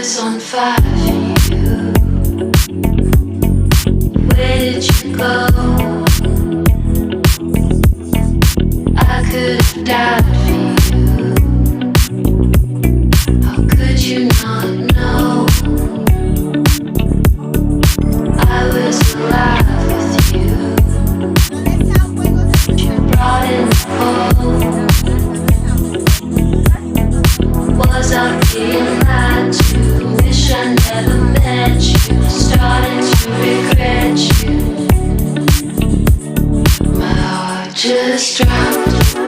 was on fire for you. Where did you go? I could have died.